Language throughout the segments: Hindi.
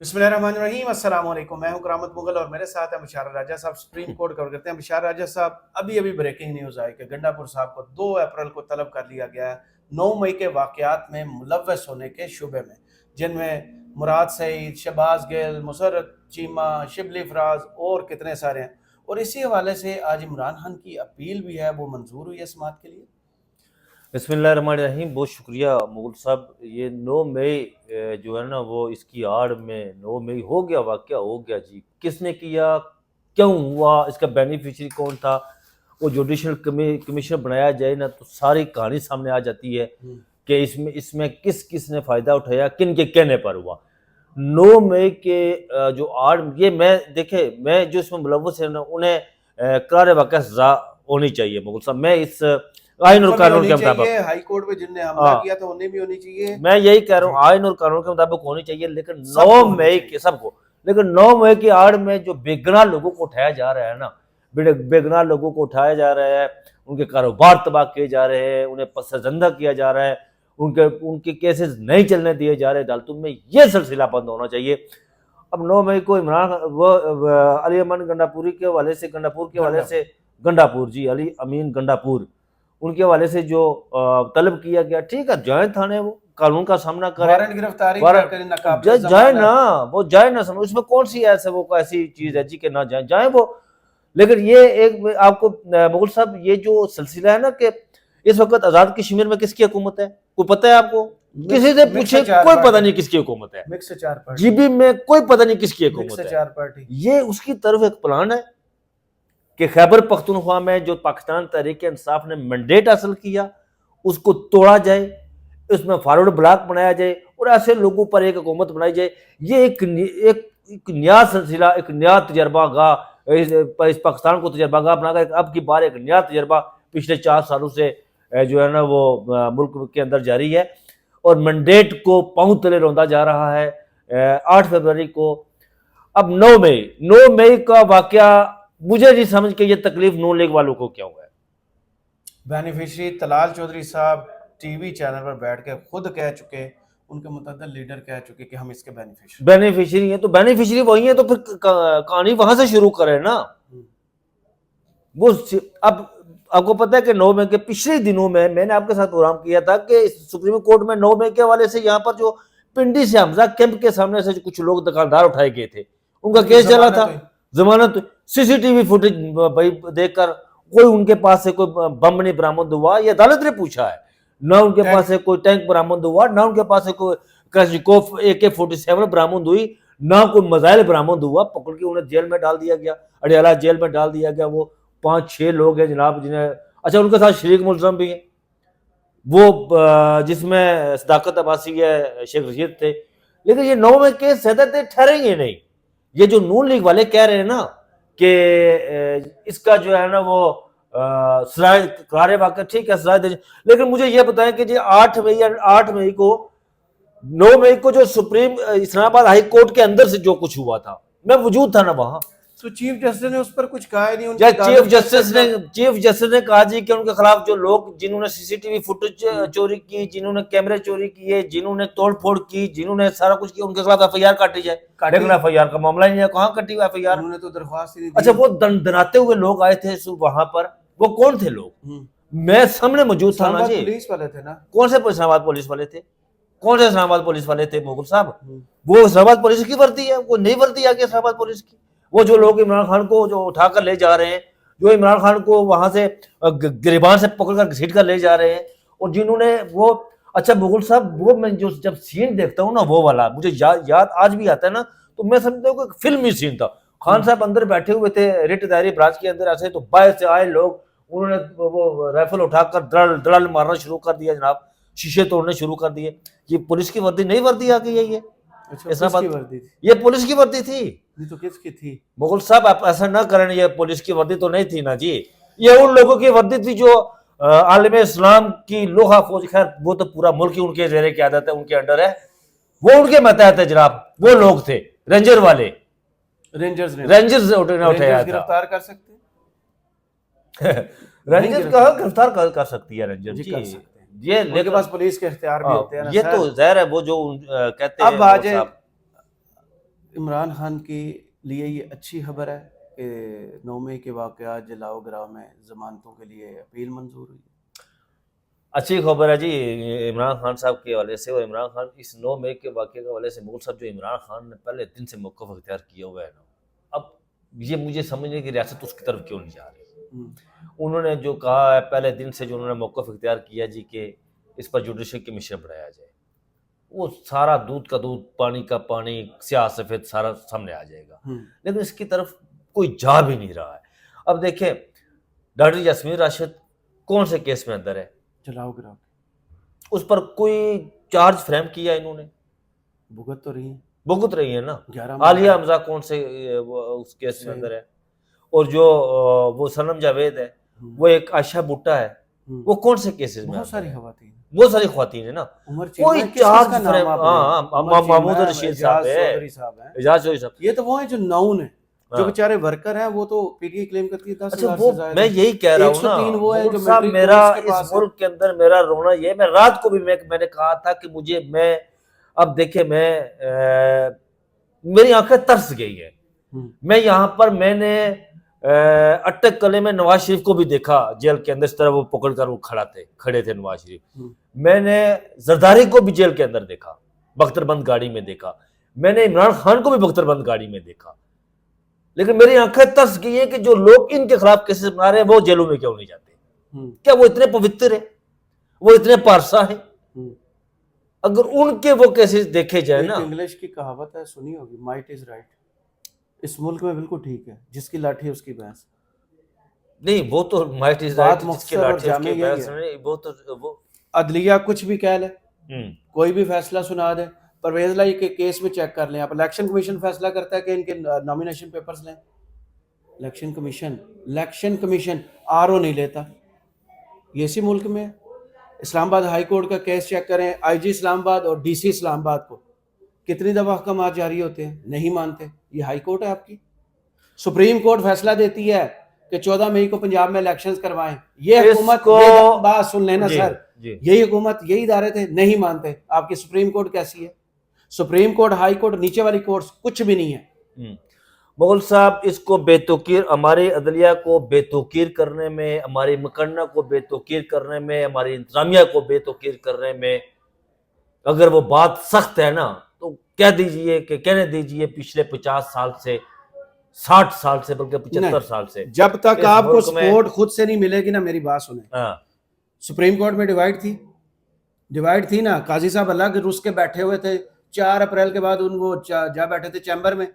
बिस्मिल्लाहिर्रहमानिर्रहीम अस्सलाम वालेकुम। मैं हूं करामत मुगल और मेरे साथ है बिशारत राजा साहब। सुप्रीम कोर्ट कवर करते हैं। बिशारत राजा साहब, अभी अभी ब्रेकिंग न्यूज़ आई कि गंडापुर साहब को 2 अप्रैल को तलब कर लिया गया है 9 मई के वाकयात में मुलव्वस होने के शुबे में, जिनमें मुराद सईद, शहबाज गिल, मुसर्रत चीमा, शिबली फराज और कितने सारे हैं। और इसी हवाले से आज इमरान खान की अपील भी है, वो मंजूर हुई है समाअत के लिए। बिस्मिल्लाहिर्रहमानिर्रहीम। बहुत शुक्रिया मुगल साहब। ये 9 मई जो है ना, वो इसकी आड़ में 9 मई हो गया, वाक़या हो गया जी। किसने किया, क्यों हुआ, इसका बेनिफिशियरी कौन था, वो जुडिशल कमीशन बनाया जाए ना तो सारी कहानी सामने आ जाती है कि इसमें इसमें किस किस ने फ़ायदा उठाया, किन के कहने पर हुआ। 9 मई के जो आड़ ये मैं जो इसमें मुलव्वस है ना, उन्हें करार वाक़या सज़ा होनी चाहिए मुगल साहब। मैं इस आइन और कानून के मुताबिक, हाई कोर्ट में जिनने हमला किया था उन्हें भी होनी चाहिए। मैं यही कह रहा हूँ, आइन और कानून के मुताबिक होनी चाहिए, लेकिन 9 मई के सबको, लेकिन 9 मई की आड़ में जो बेगुनाह लोगों को उठाया जा रहा है ना, बेगुनाह लोगों को उठाया जा रहा है, उनके कारोबार तबाह किए जा रहे हैं, उन्हें पसंदीदा किया जा रहा है, उनके उनके केसेस नहीं चलने दिए जा रहे अदालतों में, ये सिलसिला बंद होना चाहिए। अब 9 मई को इमरान अली अमान गंडापुरी के हवाले से, गंडापुर जी, अली अमीन गंडापुर, उनके हवाले से जो तलब किया गया, ठीक है, जाए थाने, वो कानून का सामना करे, जाए ना, वो जाए ना, समझ उसमें कौन सी ऐसी चीज है जी कि ना जाए वो। लेकिन ये एक आपको मुगल साहब, ये जो सिलसिला है ना कि इस वक्त आजाद कश्मीर में किसकी हुकूमत है, कोई पता है आपको? किसी से पूछे, कोई पता नहीं किसकी हुकूमत है। जीबी में कोई पता नहीं किसकी हुकूमत है। ये उसकी तरफ एक प्लान है कि खैबर पख्तूनख्वा में जो पाकिस्तान तहरीक इंसाफ ने मैंडेट हासिल किया, उसको तोड़ा जाए, उसमें फॉरवर्ड ब्लॉक बनाया जाए और ऐसे लोगों पर एक हुकूमत बनाई जाए। ये एक नया सिलसिला, एक नया तजर्बा गाह, इस पाकिस्तान को तजर्बा गाह बनाकर अब की बार एक नया तजर्बा पिछले 4 सालों से जो है ना वो मुल्क के अंदर जारी है और मैंडेट को पांव तले रौंदा जा रहा है। 8 फरवरी को, अब 9 मई का वाकया, मुझे नहीं समझ के ये तकलीफ नून लीग वालों को क्या हुआ है। बेनिफिशरी तलाल चौधरी साहब टीवी चैनल पर बैठ के खुद कह चुके, उनके मुतअद्दिद लीडर कह चुके कि हम इसके बेनिफिशरी हैं, तो बेनिफिशरी वही है, तो फिर कहानी वहां से शुरू करें ना। वो अब आपको पता है कि 9 मई के पिछले दिनों में मैंने आपके साथ प्रोग्राम किया था कि सुप्रीम कोर्ट में 9 मई के हवाले से यहाँ पर जो पिंडी से हमजा कैंप के सामने से कुछ लोग दुकानदार उठाए गए थे, उनका केस चला था, जमानत। सीसीटीवी फुटेज भाई देखकर कोई उनके पास से कोई बम नहीं बरामद हुआ, ये अदालत ने पूछा है ना। उनके पास से कोई टैंक बरामद हुआ ना, उनके पास से कोई कशिकोफ AK-47 बरामद हुई ना, कोई मिसाइल बरामद हुआ। पकड़ के उन्हें जेल में डाल दिया गया, अडियाला जेल में डाल दिया गया। वो 5-6 लोग हैं जनाब जिन्हें, अच्छा उनके साथ शरीक मुलजम भी हैं, वो जिसमें सदाकत अब्बासी है, शेख रशीद थे। लेकिन ये 9 मई के सदर ठहरेंगे नहीं। ये जो नून लीग वाले कह रहे हैं ना कि इसका जो है ना वो सराय करारे वाक़या, ठीक है सराय दे, लेकिन मुझे ये बताएं कि जी 8 मई को 9 मई को जो सुप्रीम इस्लामाबाद हाई कोर्ट के अंदर से जो कुछ हुआ था, मैं मौजूद था ना वहां, तो चीफ जस्टिस ने उस पर कुछ कहा नहीं। चीफ जस्टिस ने कहा जी कि उनके खिलाफ जो लोग, जिन्होंने सीसीटीवी फुटेज चोरी की, जिन्होंने कैमरे चोरी किए, जिन्होंने तोड़फोड़ की, जिन्होंने सारा कुछ किया, उनके खिलाफ FIR काटी जाए। लेकिन FIR का मामला ही नहीं है, कहाँ कटी हुई FIR? उन्होंने तो दरख्वास्त ही नहीं दी। अच्छा, वो दनाते हुए लोग आए थे वहां पर, वो कौन थे लोग? मैं सामने मौजूद था ना जी। पुलिस वाले थे ना। कौन से इस्लामाबाद पुलिस वाले थे? कौन से इस्लामाबाद पुलिस वाले थे मुगल साहब? वो इस्लामाबाद पुलिस की वर्दी है, वो नहीं वर्दी आ गई इस्लामाबाद पुलिस की। वो जो लोग इमरान खान को जो उठाकर ले जा रहे हैं, जो इमरान खान को वहां से गिरबान से पकड़कर घसीट कर ले जा रहे हैं, और जिन्होंने वो, अच्छा मुगल साहब, वो मैं जो जब सीन देखता हूँ ना, वो वाला मुझे याद आज भी आता है ना, तो मैं समझता हूँ कि फिल्मी सीन था। खान साहब अंदर बैठे हुए थे रिट दायरी ब्रांच के अंदर, ऐसे तो बाहर से आए लोग, उन्होंने वो राइफल उठाकर दड़ल मारना शुरू कर दिया जनाब, शीशे तोड़ने शुरू कर दिए। ये पुलिस की वर्दी नहीं, वर्दी आ गई है ये। अच्छा, वर्दी थी? ये पुलिस की वर्दी थी। तो किसकी थी मुगल साहब? आप ऐसा ना करें, ये पुलिस की वर्दी तो नहीं थी ना जी, ये उन लोगों की वर्दी थी जो आलम इस्लाम की लोहा फौज, खैर वो तो पूरा मुल्क ही उनके ज़ेरे क़यादत है, उनके अंडर है, वो उनके मतहत है जनाब। वो लोग थे रेंजर वाले, रेंजर्स उठाया था। गिरफ्तार कर सकते रेंजर कहाँ गिरफ्तार कर सकती है रेंजर जी? ये उनके पास पुलिस के इख्तियार भी होते हैं ना। ये तो ज़ाहिर है, वो जो कहते हैं। अब आज इमरान खान के लिए ये अच्छी खबर है कि 9 मई के वाक़यात जलाओ गिराओ में ज़मानतों के लिए अपील मंजूर हुई। अच्छी खबर है जी इमरान खान साहब के हवाले से। और इमरान खान इस 9 मई के वाक़े के हवाले से मुगल साहब, जो इमरान खान ने पहले दिन से मौक़िफ़ इख्तियार किया हुआ है ना, अब ये मुझे समझने की रियासत उसकी तरफ क्यों नहीं जा रही। उन्होंने जो कहा है पहले दिन से, जो उन्होंने मौक़िफ़ इख्तियार किया जी कि इस पर जुडिशल कमीशन बनाया जाए, वो सारा दूध का दूध, पानी का पानी, स्याह सफ़ेद सारा सामने आ जाएगा, लेकिन इसकी तरफ कोई जा भी नहीं रहा है। अब देखें, डॉक्टर यास्मीन राशिद कौन से केस में अंदर है, जलाओ गिराओ, उस पर कोई चार्ज फ्रेम किया इन्होंने, भुगत तो रही है, भुगत रही है ना। 11 आलिया हमजा कौन से उस केस में अंदर है, और जो वो सनम जावेद है, वो एक आयशा भुट्टा है, वो कौन से केसेस में, बहुत सारी खवातीन, बहुत सारी ख्वातीन है ना। कोई चार्ज फ्रेम, महमूद रशीद साहब है, एजाज चौधरी साहब, ये तो वो है जो नाउन है, जो बेचारे वर्कर हैं, वो तो पीटीआई क्लेम करती है 10,000 वो से ज्यादा। मैं यही कह रहा हूँ ना, 103 वो है जो साहब, मिलिट्री मेरा पुलिस के पास इस मुल्क के अंदर मेरा रोना ये, मैं रात को भी मैंने कहा था कि मैं अब देखिए मेरी आंखें तरस गई है। मैं यहाँ पर मैंने अटक कले में नवाज शरीफ को भी देखा जेल के अंदर, इस तरह वो पकड़ कर वो खड़े थे नवाज शरीफ। मैंने जरदारी को भी जेल के अंदर देखा, बख्तरबंद गाड़ी में देखा। मैंने इमरान खान को भी बख्तरबंद गाड़ी में देखा। लेकिन मेरी आंखें तरस गई है कि जो लोग इनके खिलाफ केसेस बना रहे हैं, वो जेलों में क्यों नहीं जाते? क्या वो इतने पवित्र है, वो इतने पारसा है? अगर उनके वो केसेस देखे जाए ना, इंग्लिश की कहावत है, सुनी होगी, माइट इज राइट। इस मुल्क में बिल्कुल ठीक है, जिसकी लाठी है उसकी भैंस नहीं। वो तो माइट इज राइट, जिसकी लाठी है उसकी भैंस नहीं। वो अदलिया कुछ भी कह ले, कोई भी फैसला सुना दे। परवेज लाई के केस में चेक कर लें आप, इलेक्शन कमीशन फैसला करता है कि इनके नॉमिनेशन पेपर्स लें। इलेक्शन कमीशन आरओ नहीं लेता, ये इसी मुल्क में है। इस्लामाबाद हाई कोर्ट का केस चेक करें, आईजी इस्लामाबाद और डीसी इस्लामाबाद को कितनी दफा अहकाम जारी होते हैं, नहीं मानते। ये हाई कोर्ट है आपकी। सुप्रीम कोर्ट फैसला देती है कि 14 मई को पंजाब में इलेक्शंस करवाएं। ये हुकूमत को बात सुन लेना सर, यही हुकूमत, यही इदारे थे, नहीं मानते। आपकी सुप्रीम कोर्ट कैसी है? सुप्रीम कोर्ट, हाई कोर्ट, नीचे वाली कोर्ट कुछ भी नहीं है। मुगल साहब, इसको बेतौकीर, हमारे अदलिया को बेतौकीर करने में, हमारी मुकन्ना को बेतौकीर करने में, हमारी इंतजामिया को बेतौकीर करने में, अगर वो बात सख्त है ना, तो कह दीजिए कि कहने दीजिए पिछले 50 साल से, 60 साल से, बल्कि 75 साल से, जब तक आपको सपोर्ट खुद से नहीं मिलेगी ना, मेरी बात सुने। सुप्रीम कोर्ट में डिवाइड थी ना, काजी साहब अलग रुस के बैठे हुए थे। 4 अप्रैल के बाद उनको जा बैठे थे चैम्बर में,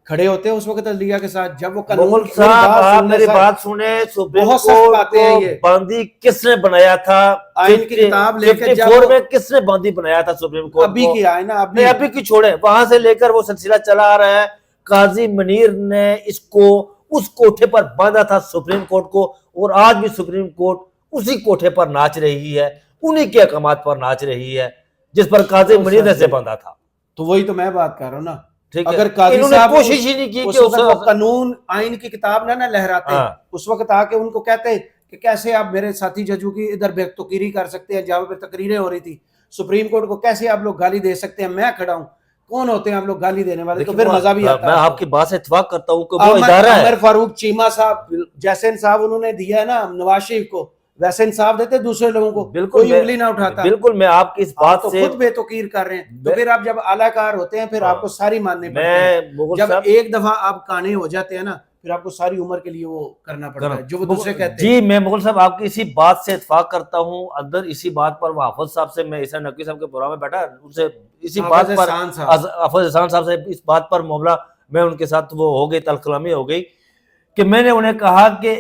खड़े होते हैं उस वक्त अदलिया के साथ। जब वो कानून साहब, मेरी बात सुने, बहुत सख्त बातें हैं ये। बंदी किसने बनाया था? आइन की किताब लेकर जब में किसने बंदी बनाया था सुप्रीम कोर्ट? अभी की आए ना, अभी की छोड़े, वहां से लेकर वो सिलसिला चला आ रहा है। काजी मनीर ने इसको उस कोठे पर बांधा था सुप्रीम कोर्ट को, और आज भी सुप्रीम कोर्ट उसी कोठे पर नाच रही है, उन्हीं के अहकामात पर नाच रही है जिस पर काजी मनीर ने से बांधा था। तो वही तो मैं बात कर रहा हूँ ना। अगर काजी साहब कोशिश ही नहीं की कि उस कानून आइन की किताब ना लहराते, उस वक्त आके उनको कहते कि कैसे आप मेरे साथी जजों की इधर बेतुकीरी कर सकते हैं, जहां पे तकरीरें हो रही थी सुप्रीम कोर्ट को, कैसे आप लोग गाली दे सकते हैं? मैं खड़ा हूं, कौन होते हैं आप लोग गाली देने वाले? तो फिर मजा भी आता है। मैं आपकी बात से इत्तेफाक करता हूं कि वो इदारा है। उमर फारूक चीमा साहब जैसे इंसाफ उन्होंने दिया है ना नवाज शरीफ को, वैसे इंसाफ देते दूसरे लोगों को, बिल्कुल कोई उंगली ना उठाता। बिल्कुल, मैं आपकी इस बात तो से खुद बेतुकीर कर रहे हैं। तो फिर आप जब आलाकार होते हैं, फिर आपको सारी माननी पड़ती है। जब एक दफा आप काने हो जाते हैं ना, फिर आपको सारी उम्र के लिए वो करना पड़ता है जो वो दूसरे कहते हैं। जी, मैं मुगल साहब आपकी इसी बात से इत्तेफाक करता हूँ। अंदर इसी बात पर हाफिज साहब से, मैं ईसा नकवी साहब के प्रोग्राम में बैठा, उनसे इसी बात पर, हाफिज एहसान साहब से इस बात पर मामला, मैं उनके साथ वो हो गई, तलकलामी हो गई कि मैंने उन्हें कहा कि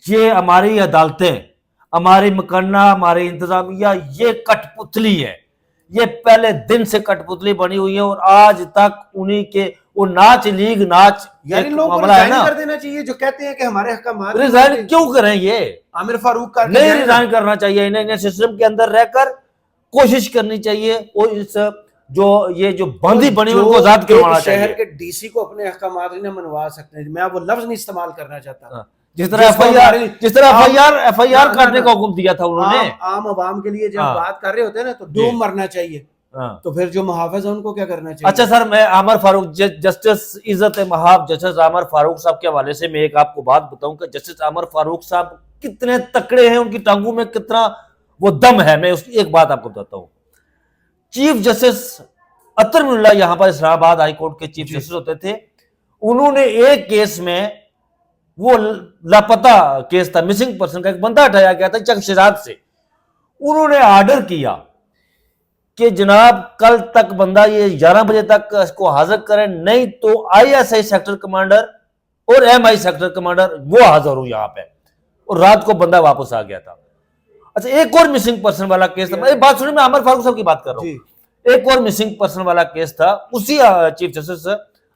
ये हमारी अदालतें, हमारी मुकन्ना, हमारी इंतजामिया, ये कठपुतली है। ये पहले दिन से कठपुतली बनी हुई है, और आज तक उन्हीं के वो नाच लीग नाच मामला है ना, कर देना चाहिए। जो कहते हैं कि हमारे हक़ रिजाइन क्यों करें? ये आमिर फारूक का नहीं रिजाइन करना चाहिए। इन्हें सिस्टम के अंदर रहकर कोशिश करनी चाहिए, और इस जो बंदी बनी उनको आजाद करवाना चाहिए। शहर के डीसी को अपने अहकाम नहीं मनवा सकते हैं। मैं वो लफ्ज नहीं इस्तेमाल करना चाहता। जिस तरह एफआईआर करने का हुक्म दिया था उन्होंने। आम आवाम के लिए जब बात कर रहे होते हैं ना, तो डूब मरना चाहिए। हाँ। तो फिर जो मुहाफिज है उनको क्या करना चाहिए? अच्छा सर, मैं आमर फारूक, जस्टिस इज्जत महाब जस्टिस आमर फारूक साहब के हवाले से मैं एक आपको बात बताऊं कि जस्टिस आमर फारूक साहब कितने तकड़े हैं, उनकी टांगों में कितना वो दम है। मैं उसकी एक बात आपको बताता हूं। चीफ जस्टिस अतर मुल्ला यहां पर इस्लामाबाद हाई कोर्ट के चीफ जस्टिस होते थे। उन्होंने एक केस में, वो लापता केस था, मिसिंग पर्सन का, एक बंदा हटाया गया था चकशरात से। उन्होंने ऑर्डर किया कि जनाब कल तक बंदा ये 11 बजे तक इसको हाजिर करें, नहीं तो आईएसआई सेक्टर कमांडर और एमआई सेक्टर कमांडर वो हाजिर हो यहां पे। और रात को बंदा वापस आ गया था। अच्छा, एक और मिसिंग पर्सन वाला केस था, मैं बात सुनिए, मैं आमर फारूक साहब की बात कर रहा हूं। एक और मिसिंग पर्सन वाला केस था उसी चीफ जस्टिस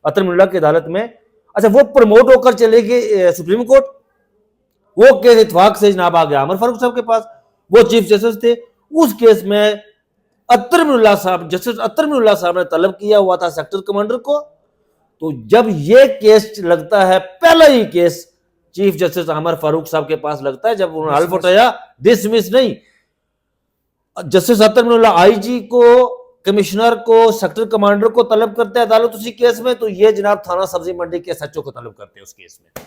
अतर मुल्ला की अदालत में। अच्छा, वो प्रमोट होकर चले गए सुप्रीम कोर्ट। वो केस इत्तेफाक से जनाब आ गया आमर फारूक साहब के पास, वो चीफ जस्टिस थे। उस केस में अतर मुल्ला साहब, जस्टिस अतर मुल्ला साहब ने तलब किया हुआ था सेक्टर कमांडर को। तो जब ये केस लगता है, पहला ही केस चीफ जस्टिस आमर फारूक साहब के पास लगता है, जब उन्होंने हल्फ उठाया, डिसमिस नहीं, जस्टिस अतर मुल्ला आईजी को, कमिश्नर को, सेक्टर कमांडर को तलब करते हैं अदालत उसी केस में। तो ये जनाब थाना सब्जी मंडी के एसएचओ को तलब करते हैं उस केस में।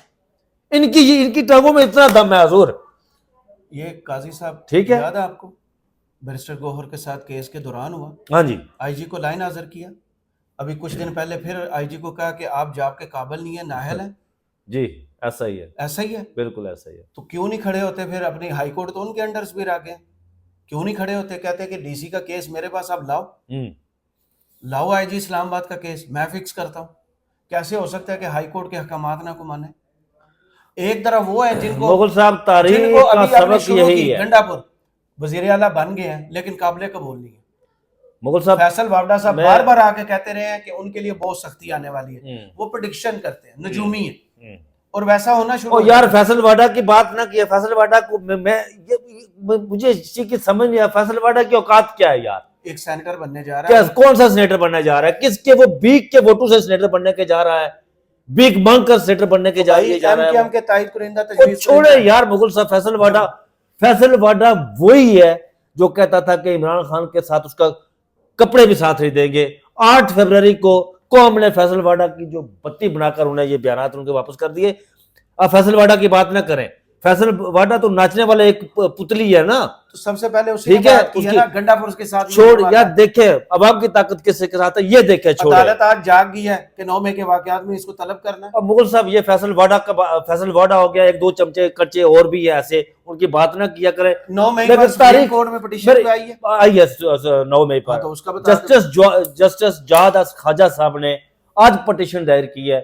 इनकी टांगों में इतना दम है हजूर। ये काजी साहब ठीक है, याद है आपको बैरिस्टर गौहर के साथ केस के दौरान हुआ? हाँ जी, आईजी को लाइन हाजिर किया, अभी कुछ दिन पहले फिर आईजी को कहा कि आप जॉब के काबिल नहीं है, नाअहल है। जी, ऐसा ही है, ऐसा ही है, बिल्कुल ऐसा ही है। तो क्यों नहीं खड़े होते फिर? अपनी हाई कोर्ट तो उनके अंडर भी आ गए, क्यों नहीं खड़े होते? कहते कि डीसी का केस मेरे पास, आप लाओ, लाओ आईजी इस्लामाबाद का केस, मैं फिक्स करता हूँ। कैसे हो सकता है कि हाई कोर्ट के हकामात ना को माने? एक तरफ वो है जिनको मुगल साहब तारीख जिनको का अभी आपने सबक शुरू यही की, है। गंडापुर वजीर आला बन गए हैं लेकिन काबिल कबूल नहीं है। मुगल साहब, फैसल वावड़ा साहब बार बार आके कहते रहे हैं कि उनके लिए बहुत सख्ती आने वाली है, वो प्रेडिक्शन करते हैं, नजूमी है, और वैसा होना शुरू ओ यार, फैसल वाडा की बात ना किया। फैसल वाडा को मुझे इस चीज की समझ नहीं आया, फैसल वाडा की औकात क्या है यार? एक सेनेटर बनने जा रहा क्या, है। कौन सा सेनेटर बनने जा रहा है? किसके वो बीक के वोटों से सेनेटर बनने के जा रहा है? बीक मांग कर सेनेटर बनने के जा रहा है। के तायद कुरिंदा छोड़े यार मुगल साहब, फैसल वाडा वही है जो कहता था कि इमरान खान के साथ उसका कपड़े भी साथ नहीं देंगे। 8 फरवरी को कौम ने फैसल वाडा की जो बत्ती बनाकर उन्हें ये बयानात उनके वापस कर दिए। अब फैसल वाडा की बात ना करें, फैसल वाडा तो नाचने वाला एक पुतली है ना। तो सबसे पहले उसी ठीक है, ना गंडापुर के साथ छोड़ यार, देखे अवाम की ताकत किससे के साथ है ये देखे। छोड़, अदालत आज जाग गई है कि 9 मई के वाकयात में इसको तलब करना है। अब मुगल साहब, ये फैसल वाडा हो गया, एक दो चमचे कच्चे और भी है ऐसे, उनकी बात ना किया करें। 9 मई पर सुप्रीम कोर्ट में पिटीशन आई है 9 मई पर, तो उसका जस्टिस जहाद खाजा साहब ने आज पिटीशन दायर की है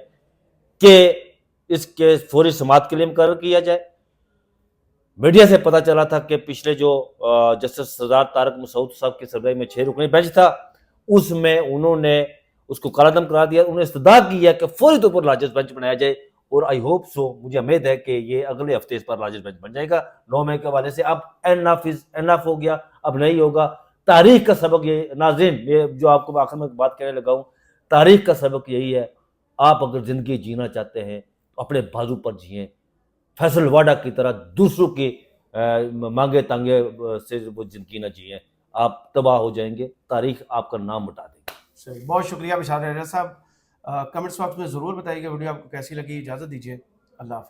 कि इसके फौरी समाअत के लिए मुकर्रर किया जाए। मीडिया से पता चला था कि पिछले जो जस्टिस सरदार तारक मसूद साहब की सरबराही में 6 रुकनी बेंच था, उसमें उन्होंने उसको कालादम करार दिया। उन्होंने इस्तदा की है कि फौरी तौर पर लार्जेस्ट बेंच बनाया जाए, और आई होप सो, मुझे उम्मीद है कि ये अगले हफ्ते इस पर लार्जेस्ट बेंच बन जाएगा 9 मई के हवाले से। अब एनफ हो गया, अब नहीं होगा। तारीख का सबक ये नाज़रीन, ये जो आपको आखिर में बात कहने लगा हूँ, तारीख का सबक यही है, आप अगर जिंदगी जीना चाहते हैं तो अपने बाजू पर जिए। फैसल वाडा की तरह दूसरों की मांगे तांगे से वो जिंदगी ना जिए, आप तबाह हो जाएंगे, तारीख आपका नाम मिटा देगी। सही, बहुत शुक्रिया बिशार राजा साहब। कमेंट्स बॉक्स में ज़रूर बताइएगा वीडियो आपको कैसी लगी। इजाज़त दीजिए, अल्लाह हाफ़िज़।